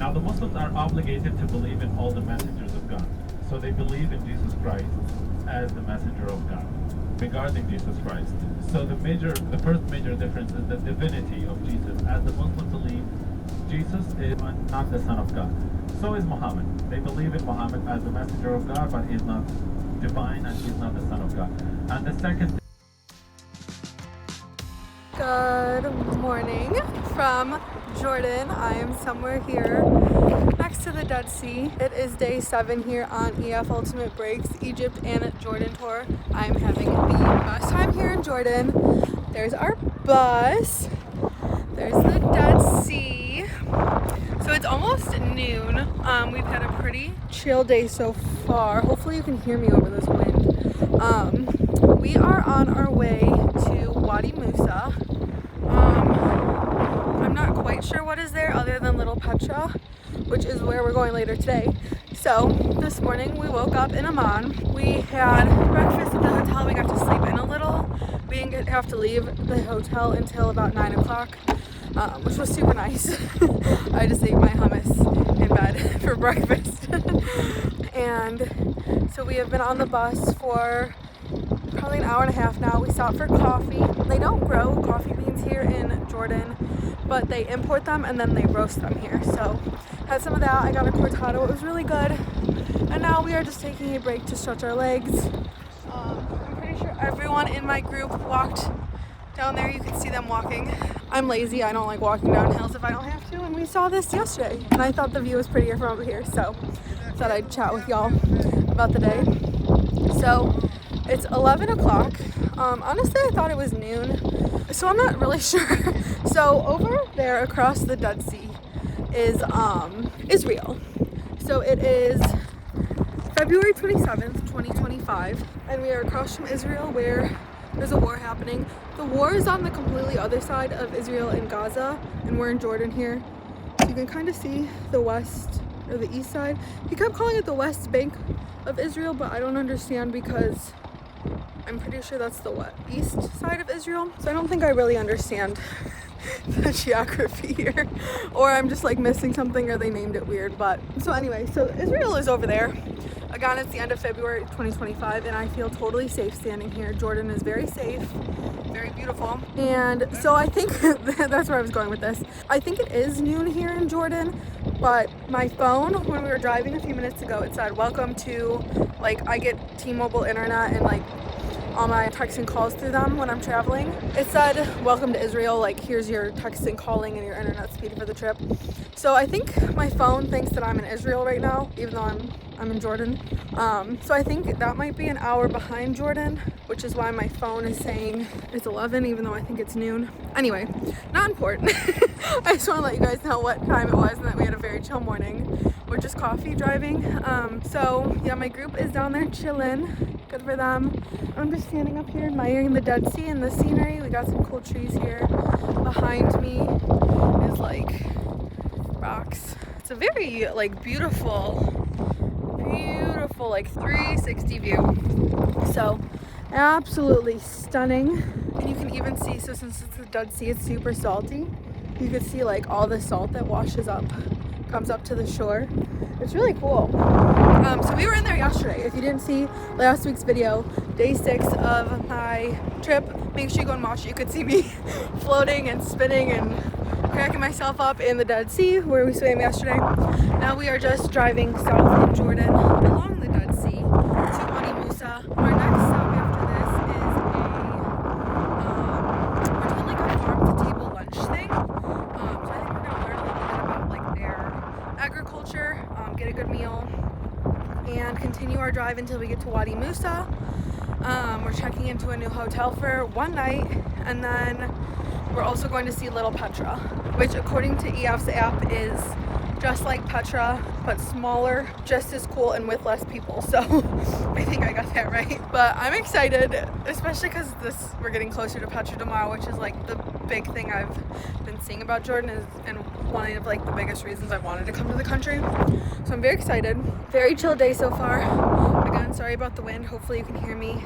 Now, the Muslims are obligated to believe in all the messengers of God. So they believe in Jesus Christ as the messenger of God. Regarding Jesus Christ, so the first major difference is the divinity of Jesus. As the Muslims believe, Jesus is not the Son of God. So is Muhammad. They believe in Muhammad as the messenger of God, but he's not divine and he's not the Son of God. And the second. Good morning from Jordan. I am somewhere here next to the Dead Sea. It is day 7 here on EF Ultimate Breaks Egypt and Jordan tour. I am having the best time here in Jordan. There's our bus. There's the Dead Sea. So it's almost noon. We've had a pretty chill day so far. Hopefully you can hear me over this wind. We are on our way to Wadi Musa. I'm not quite sure what is there other than Little Petra, which is where we're going later today. So this morning we woke up in Amman. We had breakfast at the hotel. We got to sleep in a little. We didn't have to leave the hotel until about 9 o'clock, which was super nice. I just ate my hummus in bed for breakfast. And so we have been on the bus for probably an hour and a half now. We stopped for coffee. They don't grow coffee beans here in Jordan, but they import them and then they roast them here. So had some of that. I got a cortado. It was really good. And now we are just taking a break to stretch our legs. I'm pretty sure everyone in my group walked down there. You can see them walking. I'm lazy. I don't like walking down hills if I don't have to. And we saw this yesterday. And I thought the view was prettier from over here. So thought I'd chat with y'all about the day. So it's 11 o'clock. Honestly, I thought it was noon. So I'm not really sure. So over there across the Dead Sea is Israel. So it is February 27th, 2025. And we are across from Israel where there's a war happening. The war is on the completely other side of Israel in Gaza. And we're in Jordan here. So you can kind of see the west or the east side. He kept calling it the West Bank of Israel, but I don't understand because I'm pretty sure that's the east side of Israel. So I don't think I really understand the geography here. Or I'm just like missing something or they named it weird. But so anyway, so Israel is over there. Again, it's the end of February 2025 and I feel totally safe standing here. Jordan is very safe, very beautiful. And so I think that's where I was going with this. I think it is noon here in Jordan, but my phone, when we were driving a few minutes ago, it said welcome to, like, I get T-Mobile internet and like all my texts and calls through them when I'm traveling. It said welcome to Israel, like here's your text and calling and your internet speed for the trip. So I think my phone thinks that I'm in Israel right now, even though I'm in Jordan. So I think that might be an hour behind Jordan, which is why my phone is saying it's 11, even though I think it's noon. Anyway, not important. I just want to let you guys know what time it was and that we had a very chill morning. We're just coffee driving. So yeah, my group is down there chilling. Good for them. I'm just standing up here admiring the Dead Sea and the scenery. We got some cool trees here. Behind me is like rocks. It's a very like beautiful like 360 view. So absolutely stunning. And you can even see, so since it's the Dead Sea, it's super salty. You can see like all the salt that washes up, comes up to the shore. It's really cool. So we were in there yesterday. If you didn't see last week's video, day 6 of my trip, make sure you go and watch it. You could see me floating and spinning and cracking myself up in the Dead Sea where we swam yesterday. Now we are just driving south in Jordan along the Dead Sea to Wadi Musa. Our next stop after this is we're doing like a farm-to-table lunch thing. So I think we're gonna learn a little bit about like their agriculture, get a good meal, and continue our drive until we get to Wadi Musa. We're checking into a new hotel for one night, and then we're also going to see Little Petra, which according to EF's app is just like Petra, but smaller, just as cool, and with less people. So I think I got that right. But I'm excited, especially because we're getting closer to Petra tomorrow, which is like the big thing I've been seeing about Jordan and one of like the biggest reasons I wanted to come to the country. So I'm very excited. Very chill day so far. Again, sorry about the wind. Hopefully you can hear me.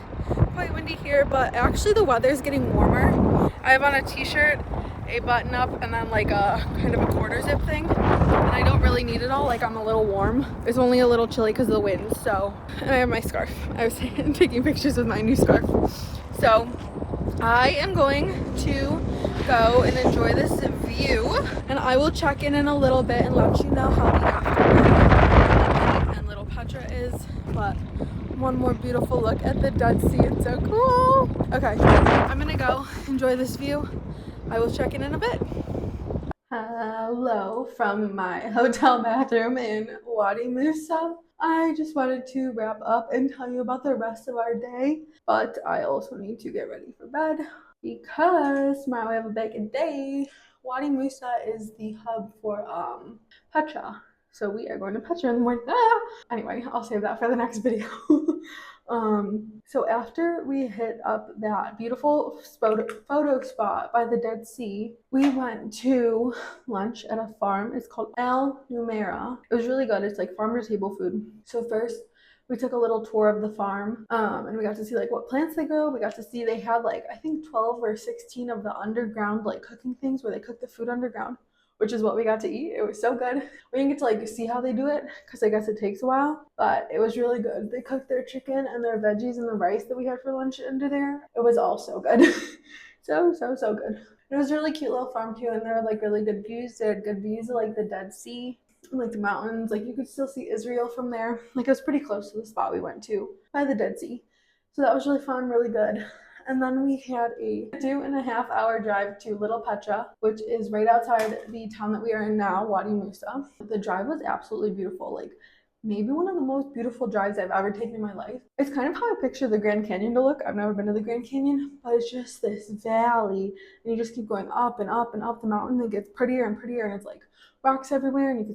Quite windy here, but actually the weather is getting warmer. I have on a t-shirt a button up and then like a kind of a quarter zip thing. And I don't really need it all, like I'm a little warm. It's only a little chilly because of the wind, so. And I have my scarf. I was taking pictures with my new scarf. So I am going to go and enjoy this view, and I will check in a little bit and let you know how the afternoon and Little Petra is. But one more beautiful look at the Dead Sea. It's so cool. Okay, I'm gonna go enjoy this view. I will check in a bit. Hello from my hotel bathroom in Wadi Musa. I just wanted to wrap up and tell you about the rest of our day, but I also need to get ready for bed because tomorrow we have a big day. Wadi Musa is the hub for Petra. So we are going to Petra in the morning. Anyway, I'll save that for the next video. So after we hit up that beautiful photo spot by the Dead Sea, we went to lunch at a farm. It's called Numeria. It was really good. It's like farm to table food. So first we took a little tour of the farm, and we got to see like what plants they grow. We got to see they had like I think 12 or 16 of the underground like cooking things where they cook the food underground, which is what we got to eat. It was so good. We didn't get to like see how they do it because I guess it takes a while, but it was really good. They cooked their chicken and their veggies and the rice that we had for lunch under there. It was all so good. so good. It was a really cute little farm too, and there were like really good views. They had good views of like the Dead Sea and like the mountains. Like you could still see Israel from there. Like it was pretty close to the spot we went to by the Dead Sea. So that was really fun, really good. And then we had a 2.5-hour drive to Little Petra, which is right outside the town that we are in now, Wadi Musa. The drive was absolutely beautiful. Like maybe one of the most beautiful drives I've ever taken in my life. It's kind of how I picture the Grand Canyon to look. I've never been to the Grand Canyon, but it's just this valley, and you just keep going up and up and up the mountain. It gets prettier and prettier, and it's like rocks everywhere, and you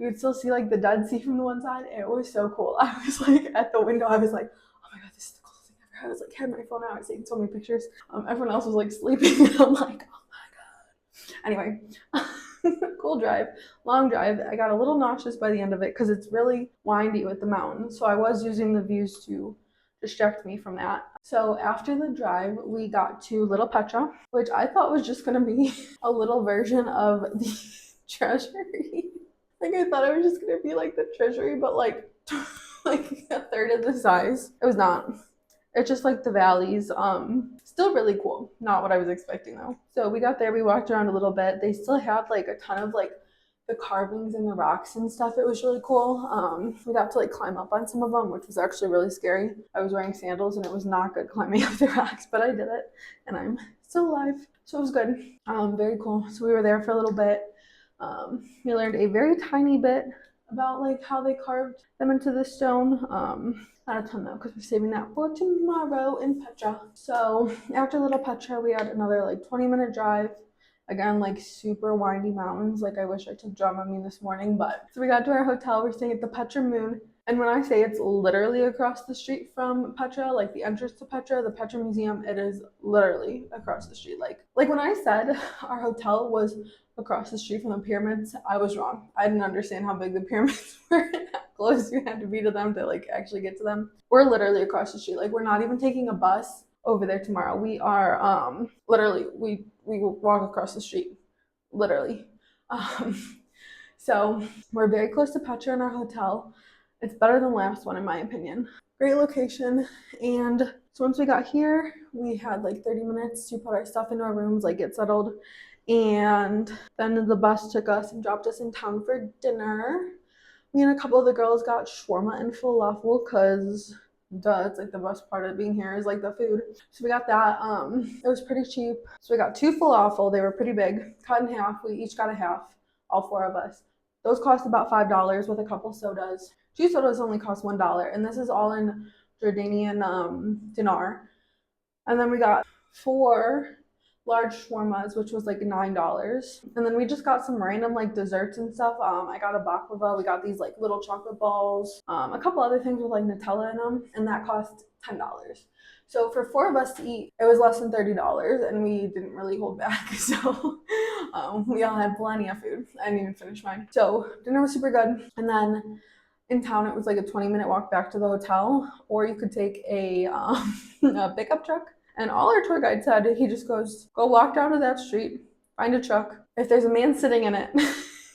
could still see like the Dead Sea from the one side. It was so cool. I was like at the window, I was like, oh my god, this is the coolest thing ever. I was like, had my phone out, I was taking so many pictures. Everyone else was like sleeping, and I'm like, oh my god. Anyway, cool drive, long drive. I got a little nauseous by the end of it because it's really windy with the mountains. So I was using the views to distract me from that. So after the drive, we got to Little Petra, which I thought was just gonna be a little version of the treasury. Like I thought it was just gonna be like the treasury, but like like a third of the size. It was not. It's just like the valleys. Still really cool. Not what I was expecting though. So we got there, we walked around a little bit. They still had like a ton of like the carvings and the rocks and stuff. It was really cool. We got to like climb up on some of them, which was actually really scary. I was wearing sandals and it was not good climbing up the rocks, but I did it and I'm still alive. So it was good. Very cool. So we were there for a little bit. We learned a very tiny bit about like how they carved them into the stone. Not a ton though, because we're saving that for tomorrow in Petra. So after Little Petra, we had another like 20-minute drive. Again, like super windy mountains. Like I wish I took Dramamine this morning, but so we got to our hotel. We're staying at the Petra Moon. And when I say it's literally across the street from Petra, like the entrance to Petra, the Petra Museum, it is literally across the street. Like when I said our hotel was across the street from the pyramids, I was wrong. I didn't understand how big the pyramids were and how close you had to be to them to like actually get to them. We're literally across the street. Like we're not even taking a bus over there tomorrow. We are literally we walk across the street. Literally. So we're very close to Petra in our hotel. It's better than the last one in my opinion. Great location. And so once we got here, we had like 30 minutes to put our stuff into our rooms, like get settled. And then the bus took us and dropped us in town for dinner. Me and a couple of the girls got shawarma and falafel because duh, it's like the best part of being here is like the food. So we got that. It was pretty cheap. So we got 2 falafel. They were pretty big, cut in half. We each got a half, all 4 of us. Those cost about $5 with a couple sodas. 2 sodas only cost $1, and this is all in Jordanian dinar. And then we got 4 large shawarmas, which was like $9. And then we just got some random like desserts and stuff. I got a baklava. We got these like little chocolate balls, a couple other things with like Nutella in them, and that cost $10. So for 4 of us to eat, it was less than $30, and we didn't really hold back. So we all had plenty of food. I didn't even finish mine. So dinner was super good. And then in town, it was like a 20-minute walk back to the hotel, or you could take a pickup truck. And all our tour guide said, he just goes, go walk down to that street, Find a truck. If there's a man sitting in it,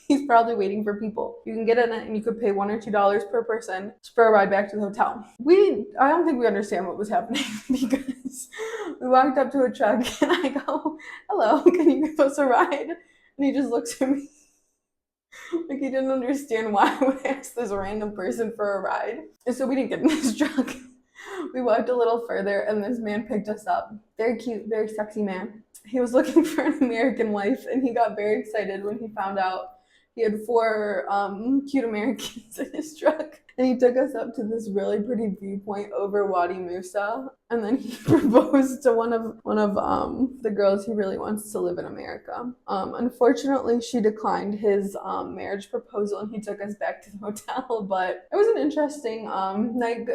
he's probably waiting for people. You can get in it and you could pay $1 or $2 per person for a ride back to the hotel. I don't think we understand what was happening because we walked up to a truck and I go, hello, can you give us a ride? And he just looks at me like he didn't understand why I would ask this random person for a ride. And so we didn't get in this truck. We walked a little further and this man picked us up. Very cute, very sexy man. He was looking for an American wife and he got very excited when he found out he had 4 cute Americans in his truck. And he took us up to this really pretty viewpoint over Wadi Musa. And then he proposed to one of the girls he really wants to live in America. Unfortunately, she declined his marriage proposal and he took us back to the hotel. But it was an interesting night.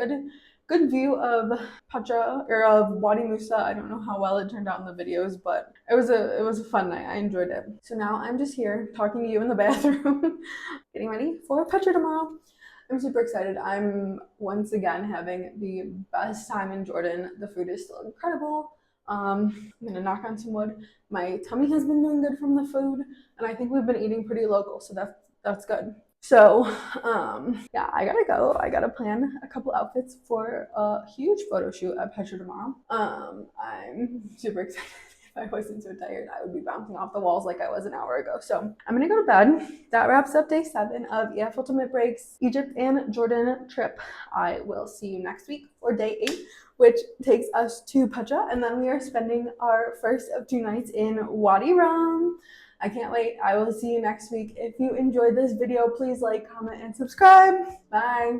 Good view of Petra or of Wadi Musa. I don't know how well it turned out in the videos, but it was a fun night. I enjoyed it. So now I'm just here talking to you in the bathroom, getting ready for Petra tomorrow. I'm super excited. I'm once again having the best time in Jordan. The food is still incredible. I'm gonna knock on some wood. My tummy has been doing good from the food, and I think we've been eating pretty local, so that's good. So, yeah, I gotta go. I gotta plan a couple outfits for a huge photo shoot at Petra tomorrow. I'm super excited. If I wasn't so tired, I would be bouncing off the walls like I was an hour ago. So I'm gonna go to bed. That wraps up day 7 of EF Ultimate Breaks Egypt and Jordan trip. I will see you next week for day 8, which takes us to Petra, and then we are spending our first of 2 nights in Wadi Rum. I can't wait. I will see you next week. If you enjoyed this video, please like, comment, and subscribe. Bye.